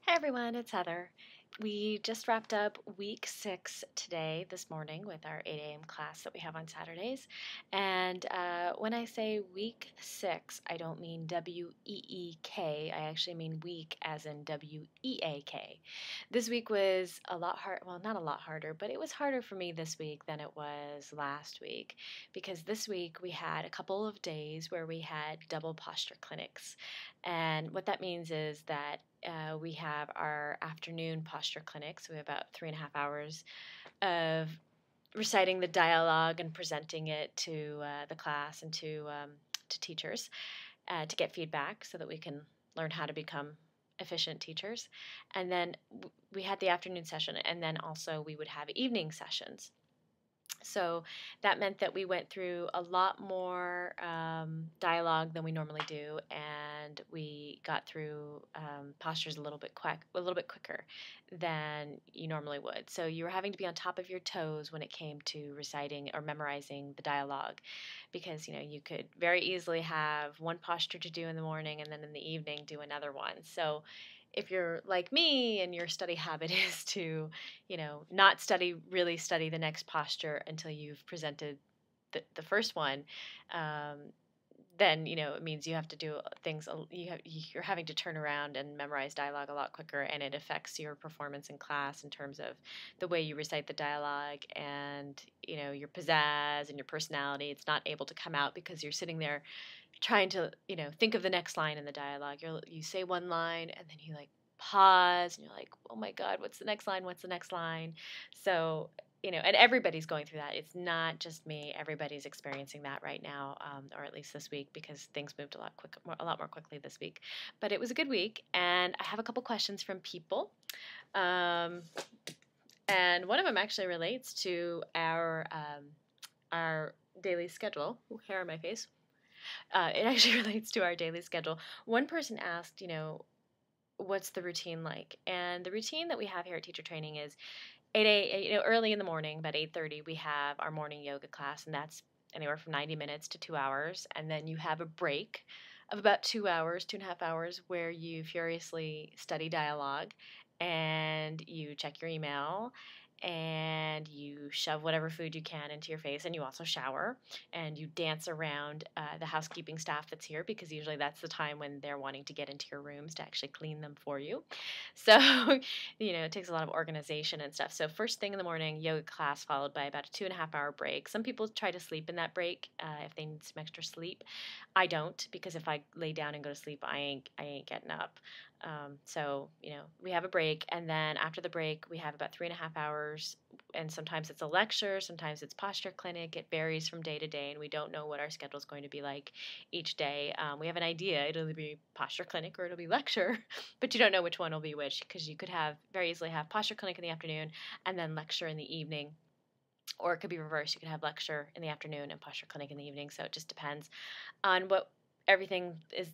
Hey everyone, it's Heather. We just wrapped up week 6 today, this morning, with our 8 a.m. class that we have on Saturdays. And when I say week 6, I don't mean W-E-E-K. I actually mean week as in W-E-A-K. This week was a lot hard, well, not a lot harder, but it was harder for me this week than it was last week because this week we had a couple of days where we had double posture clinics. And what that means is that we have our afternoon posture clinic, so we have about 3.5 hours of reciting the dialogue and presenting it to the class and to teachers to get feedback so that we can learn how to become efficient teachers. And then we had the afternoon session, and then also we would have evening sessions. So that meant that we went through a lot more dialogue than we normally do, and we got through postures a little bit quicker than you normally would. So you were having to be on top of your toes when it came to reciting or memorizing the dialogue, because you could very easily have one posture to do in the morning, and then in the evening do another one. So if you're like me and your study habit is to not really study the next posture until you've presented the first one, um, then it means you have to do things. You're having to turn around and memorize dialogue a lot quicker, and it affects your performance in class in terms of the way you recite the dialogue and your pizzazz and your personality. It's not able to come out because you're sitting there trying to think of the next line in the dialogue. You say one line and then you pause and you're like, oh my god, what's the next line, what's the next line? So and everybody's going through that. It's not just me. Everybody's experiencing that right now, or at least this week, because things moved a lot more quickly this week. But it was a good week, and I have a couple questions from people. And one of them actually relates to our daily schedule. Ooh, hair on my face. It actually relates to our daily schedule. One person asked, what's the routine like? And the routine that we have here at Teacher Training is 8 early in the morning, about 8:30, we have our morning yoga class, and that's anywhere from 90 minutes to 2 hours. And then you have a break of about 2 hours, 2.5 hours, where you furiously study dialogue and you check your email and you shove whatever food you can into your face, and you also shower and you dance around the housekeeping staff that's here, because usually that's the time when they're wanting to get into your rooms to actually clean them for you. So it takes a lot of organization and stuff. So first thing in the morning, yoga class, followed by about a 2.5 hour break. Some people try to sleep in that break if they need some extra sleep. I don't, because if I lay down and go to sleep, I ain't getting up. So we have a break, and then after the break we have about 3.5 hours, and sometimes it's a lecture, sometimes it's posture clinic. It varies from day to day, and we don't know what our schedule is going to be like each day. We have an idea. It'll be posture clinic or it'll be lecture, but you don't know which one will be which, because you could very easily have posture clinic in the afternoon and then lecture in the evening. Or it could be reversed. You could have lecture in the afternoon and posture clinic in the evening. So it just depends on what everything is,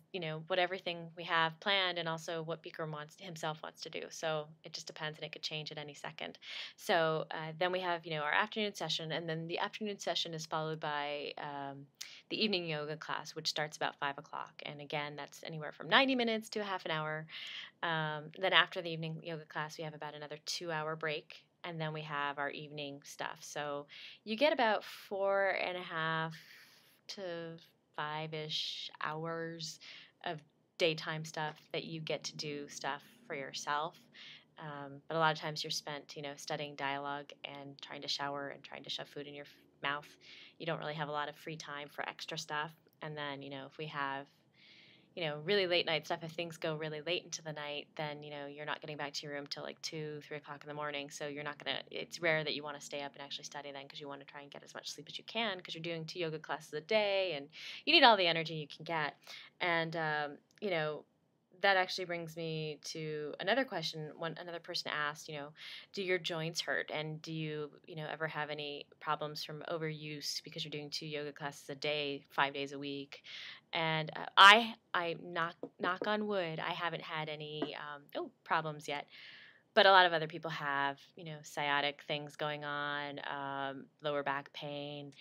what everything we have planned, and also what Beaker himself wants to do. So it just depends, and it could change at any second. So then we have, our afternoon session, and then the afternoon session is followed by the evening yoga class, which starts about 5 o'clock. And again, that's anywhere from 90 minutes to a half an hour. Then after the evening yoga class, we have about another 2 hour break, and then we have our evening stuff. So you get about 4.5 to 5-ish hours of daytime stuff that you get to do stuff for yourself. But a lot of times you're spent, studying dialogue and trying to shower and trying to shove food in your mouth. You don't really have a lot of free time for extra stuff. And then, if we have really late night stuff, if things go really late into the night, then, you're not getting back to your room till like 2, 3 o'clock in the morning. So it's rare that you want to stay up and actually study then, because you want to try and get as much sleep as you can, because you're doing 2 yoga classes a day and you need all the energy you can get. And, that actually brings me to another question. Another person asked, do your joints hurt? And do you, ever have any problems from overuse because you're doing 2 yoga classes a day, 5 days a week? And I knock on wood, I haven't had any problems yet. But a lot of other people have, sciatic things going on, lower back pain,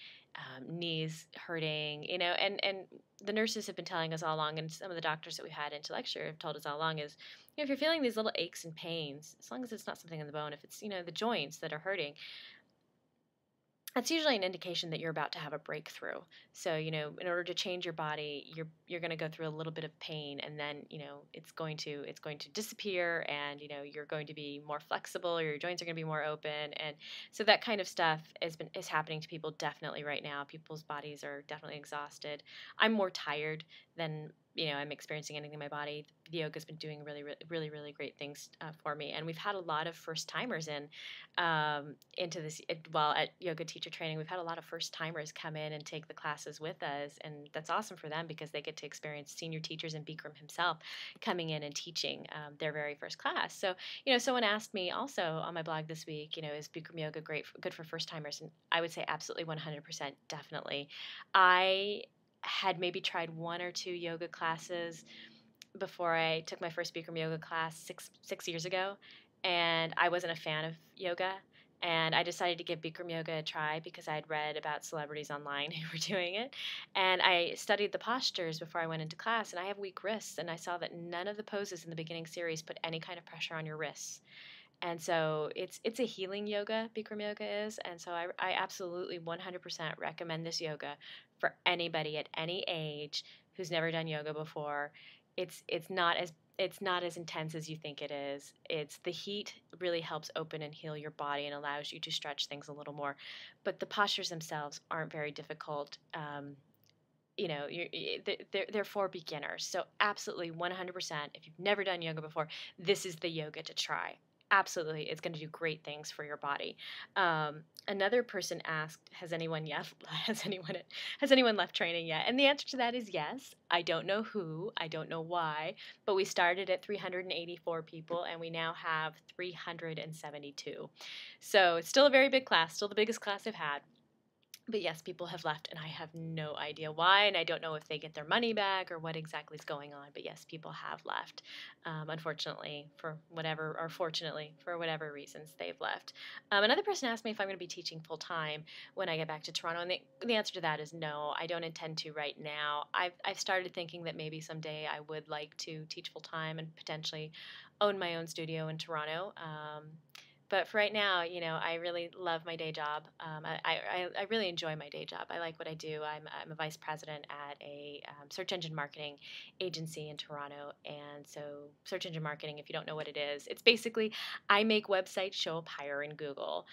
knees hurting, and the nurses have been telling us all along, and some of the doctors that we've had into lecture have told us all along, is if you're feeling these little aches and pains, as long as it's not something in the bone, if it's, the joints that are hurting, that's usually an indication that you're about to have a breakthrough. So, in order to change your body, you're going to go through a little bit of pain, and then, it's going to disappear, and you're going to be more flexible, or your joints are going to be more open, and so that kind of stuff is happening to people definitely right now. People's bodies are definitely exhausted. I'm more tired than I'm experiencing anything in my body. The yoga's been doing really, really, really, really great things for me, and we've had a lot of first timers into this while at yoga teacher training. We've had a lot of first timers come in and take the classes with us, and that's awesome for them because they get to experience senior teachers and Bikram himself coming in and teaching their very first class. So someone asked me also on my blog this week, is Bikram yoga good for first timers? And I would say absolutely 100% definitely. I had maybe tried one or two yoga classes before I took my first Bikram yoga class six years ago, and I wasn't a fan of yoga. And I decided to give Bikram yoga a try because I had read about celebrities online who were doing it. And I studied the postures before I went into class, and I have weak wrists, and I saw that none of the poses in the beginning series put any kind of pressure on your wrists. And so it's a healing yoga, Bikram yoga is. And so I absolutely 100% recommend this yoga for anybody at any age who's never done yoga before. It's not as intense as you think it is. It's the heat really helps open and heal your body and allows you to stretch things a little more. But the postures themselves aren't very difficult. They're for beginners. So absolutely 100%. If you've never done yoga before, this is the yoga to try. Absolutely, it's going to do great things for your body. Another person asked, "Has anyone left training yet?" And the answer to that is yes. I don't know who, I don't know why, but we started at 384 people, and we now have 372. So it's still a very big class, still the biggest class I've had. But yes, people have left, and I have no idea why, and I don't know if they get their money back or what exactly is going on. But yes, people have left, unfortunately, for whatever, or fortunately, for whatever reasons they've left. Another person asked me if I'm going to be teaching full time when I get back to Toronto, and the answer to that is no. I don't intend to right now. I've started thinking that maybe someday I would like to teach full time and potentially own my own studio in Toronto. But for right now, I really love my day job. I really enjoy my day job. I like what I do. I'm a vice president at a search engine marketing agency in Toronto. And so, search engine marketing, if you don't know what it is, it's basically I make websites show up higher in Google.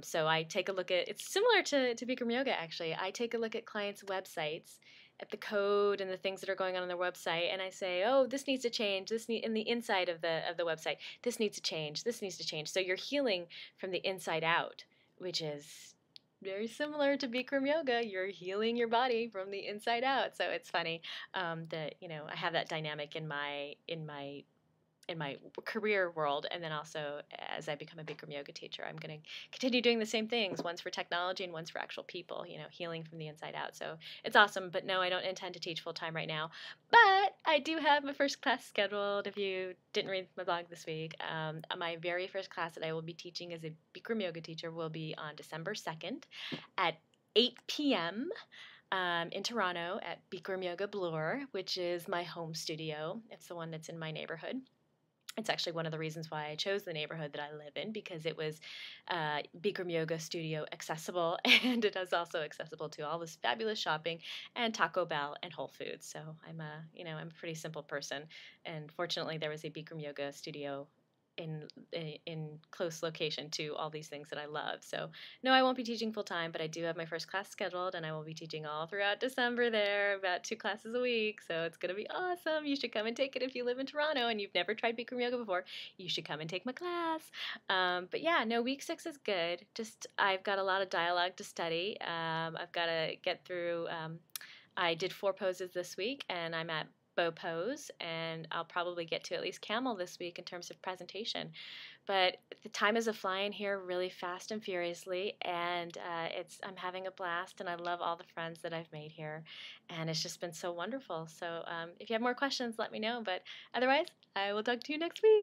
So I take a look at it's similar to Bikram Yoga, actually. I take a look at clients' websites, at the code and the things that are going on their website, and I say, oh, this needs to change. In the inside of the website, this needs to change. This needs to change. So you're healing from the inside out, which is very similar to Bikram yoga. You're healing your body from the inside out. So it's funny that I have that dynamic in my career world, and then also as I become a Bikram yoga teacher, I'm going to continue doing the same things. One's for technology and one's for actual people. Healing from the inside out. So it's awesome. But no, I don't intend to teach full time right now. But I do have my first class scheduled. If you didn't read my blog this week, my very first class that I will be teaching as a Bikram yoga teacher will be on December 2nd at 8 p.m. In Toronto at Bikram Yoga Bloor, which is my home studio. It's the one that's in my neighborhood. It's actually one of the reasons why I chose the neighborhood that I live in, because it was Bikram Yoga Studio accessible, and it is also accessible to all this fabulous shopping and Taco Bell and Whole Foods. So I'm a pretty simple person, and fortunately there was a Bikram Yoga Studio in close location to all these things that I love. So no, I won't be teaching full time, but I do have my first class scheduled, and I will be teaching all throughout December there, about 2 classes a week. So it's gonna be awesome. You should come and take it if you live in Toronto and you've never tried Bikram yoga before. You should come and take my class. But yeah, no, week 6 is good. Just I've got a lot of dialogue to study. I've got to get through. I did 4 poses this week, and I'm at bow pose, and I'll probably get to at least camel this week in terms of presentation. But the time is a flying here really fast and furiously, and I'm having a blast, and I love all the friends that I've made here, and it's just been so wonderful. So if you have more questions, let me know. But otherwise, I will talk to you next week.